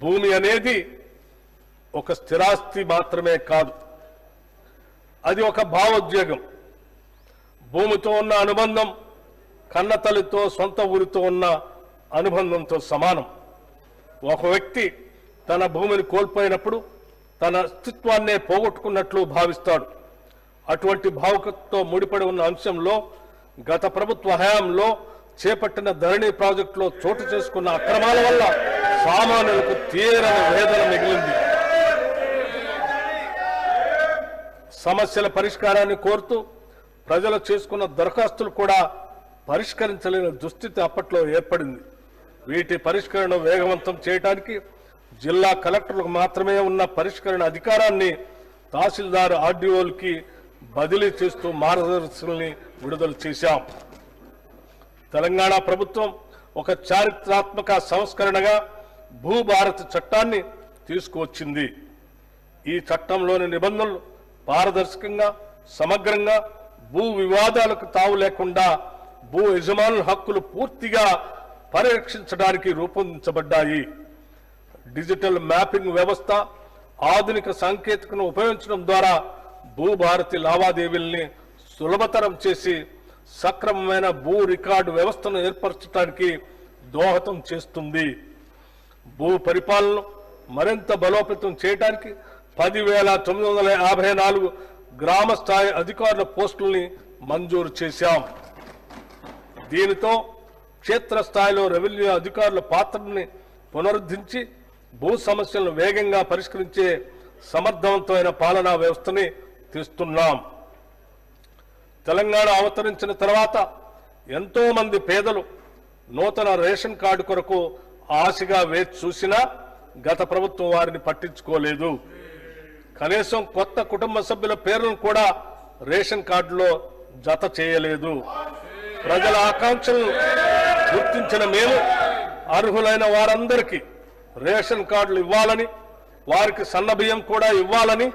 భూమి అనేది ఒక స్థిరాస్తి మాత్రమే కాదు, అది ఒక భావోద్వేగం. భూమితో ఉన్న అనుబంధం కన్నతల్లితో సొంత ఊరితో ఉన్న అనుబంధంతో సమానం. ఒక వ్యక్తి తన భూమిని కోల్పోయినప్పుడు తన అస్తిత్వాన్నే పోగొట్టుకున్నట్లు భావిస్తాడు. అటువంటి భావుకతతో ముడిపడి ఉన్న అంశంలో గత ప్రభుత్వ హయాంలో చేపట్టిన ధరణి ప్రాజెక్టులో చోటు చేసుకున్న అక్రమాల వల్ల సామాన్యులకు తీరని వేదన మిగిలింది. సమస్యల పరిష్కారాన్ని కోరుతూ ప్రజలు చేసుకున్న దరఖాస్తులు కూడా పరిష్కరించలేని దుస్థితి అప్పట్లో ఏర్పడింది. వీటి పరిష్కరణ వేగవంతం చేయడానికి జిల్లా కలెక్టర్లకు మాత్రమే ఉన్న పరిష్కరణ అధికారాన్ని తహసీల్దార్ ఆర్డీఓలకి బదిలీ చేస్తూ మార్గదర్శకాలని విడుదల చేశాం. తెలంగాణ ప్రభుత్వం ఒక చారిత్రాత్మక సంస్కరణగా భూభారతి చట్టాన్ని తీసుకువచ్చింది. ఈ చట్టంలోని నిబంధనలు పారదర్శకంగా, సమగ్రంగా, భూ వివాదాలకు తావు లేకుండా భూ యజమానుల హక్కులు పూర్తిగా పరిరక్షించడానికి రూపొందించబడ్డాయి. డిజిటల్ మ్యాపింగ్ వ్యవస్థ, ఆధునిక సాంకేతికను ఉపయోగించడం ద్వారా భూభారతి లావాదేవీల్ని సులభతరం చేసి సక్రమమైన భూ రికార్డు వ్యవస్థను ఏర్పరచడానికి దోహదం చేస్తుంది. భూ పరిపాలనను మరింత బలోపేతం చేయడానికి 10,954 గ్రామ స్థాయి అధికారుల పోస్టుల్ని మంజూరు చేశాం. దీనితో క్షేత్రస్థాయిలో రెవెన్యూ అధికారుల పాత్రని పునరుద్ధరించి భూ సమస్యలను వేగంగా పరిష్కరించే సమర్థవంతమైన పాలనా వ్యవస్థని తెస్తున్నాం. తెలంగాణ అవతరించిన తర్వాత ఎంతో మంది పేదలు నూతన రేషన్ కార్డు కొరకు ఆశగా వేచి చూసినా గత ప్రభుత్వం వారిని పట్టించుకోలేదు. కనీసం కొత్త కుటుంబ సభ్యుల పేర్లను కూడా రేషన్ కార్డులో జత చేయలేదు. ప్రజల ఆకాంక్షలను గుర్తించిన మేము అర్హులైన వారందరికీ రేషన్ కార్డులు ఇవ్వాలని, వారికి సన్నబియ్యం కూడా ఇవ్వాలని,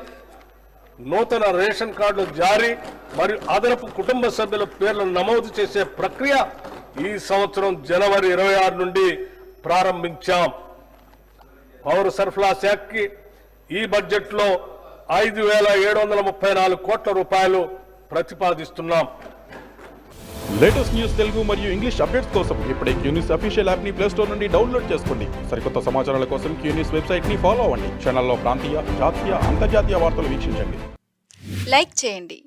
నూతన రేషన్ కార్డులు జారీ మరియు అదనపు కుటుంబ సభ్యుల పేర్లను నమోదు చేసే ప్రక్రియ ఈ సంవత్సరం జనవరి 26 నుండి ప్రారంభించాం. పౌర సరఫరా శాఖకి ఈ బడ్జెట్లో 5,734 కోట్ల రూపాయలు ప్రతిపాదిస్తున్నాం. లేటెస్ట్ న్యూస్ తెలుగు మరియు ఇంగ్లీష్ అప్డేట్స్ కోసం ఇప్పుడే క్యూన్యూస్ అఫీషియల్ యాప్ ని ప్లే స్టోర్ నుండి డౌన్లోడ్ చేసుకోండి. సరికొత్త సమాచారాల కోసం క్యూన్యూస్ వెబ్సైట్ ని ఫాలో అవ్వండి. ఛానల్లో ప్రాంతీయ, జాతీయ, అంతర్జాతీయ వార్తలు వీక్షించండి. లైక్ చేయండి.